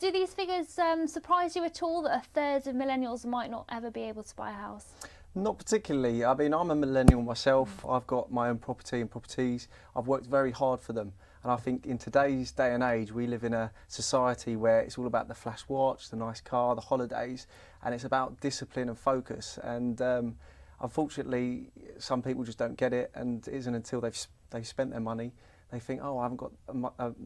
Do these figures surprise you at all, that a third of millennials might not ever be able to buy a house? Not particularly. I mean, I'm a millennial myself. I've got my own property and properties. I've worked very hard for them. And I think in today's day and age, we live in a society where it's all about the flash watch, the nice car, the holidays, and it's about discipline and focus. And unfortunately, some people just don't get it, and it isn't until they've spent their money, they think, oh, I haven't got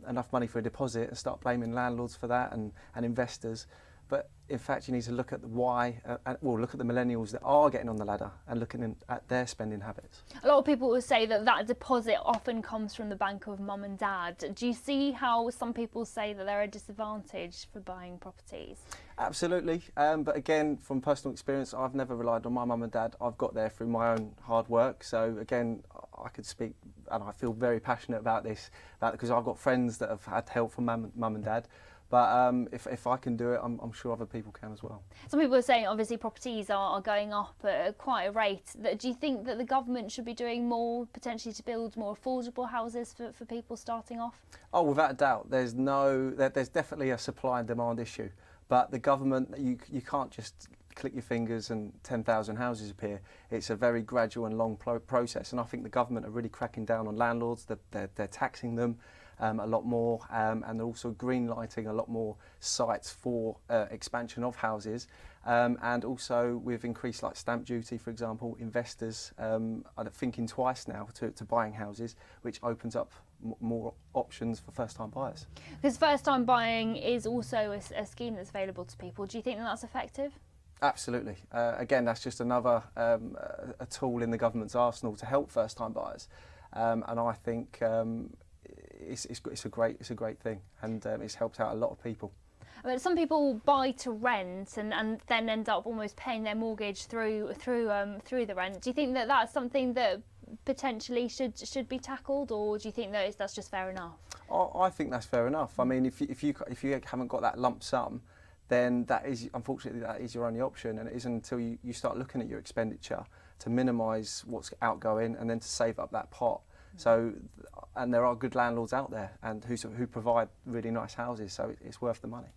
enough money for a deposit, and start blaming landlords for that and investors. But in fact, you need to look at the why, look at the millennials that are getting on the ladder and looking at their spending habits. A lot of people will say that that deposit often comes from the bank of mum and dad. Do you see how some people say that they're a disadvantage for buying properties? Absolutely, but again, from personal experience, I've never relied on my mum and dad. I've got there through my own hard work. So again, I could speak, and I feel very passionate about this, because I've got friends that have had help from mum and dad. But if I can do it, I'm sure other people can as well. Some people are saying, obviously, properties are going up at quite a rate. Do you think that the government should be doing more, potentially, to build more affordable houses for people starting off? Oh, without a doubt. There's definitely a supply and demand issue. But the government, you can't just click your fingers and 10,000 houses appear. It's a very gradual and long process. And I think the government are really cracking down on landlords. They're taxing them a lot more, and they're also green lighting a lot more sites for expansion of houses, and also with increased like stamp duty, for example, investors are thinking twice now to buying houses, which opens up more options for first-time buyers. Because first-time buying is also a scheme that's available to people. Do you think that that's effective? Absolutely. Again, that's just another a tool in the government's arsenal to help first-time buyers, and I think it's a great thing, and it's helped out a lot of people. But some people buy to rent and then end up almost paying their mortgage through the rent. Do you think that that's something that potentially should be tackled, or do you think that that's just fair enough? I think that's fair enough. I mean, if you haven't got that lump sum, then unfortunately that is your only option, and it isn't until you start looking at your expenditure to minimise what's outgoing and then to save up that pot. So, and there are good landlords out there and who provide really nice houses, so it's worth the money.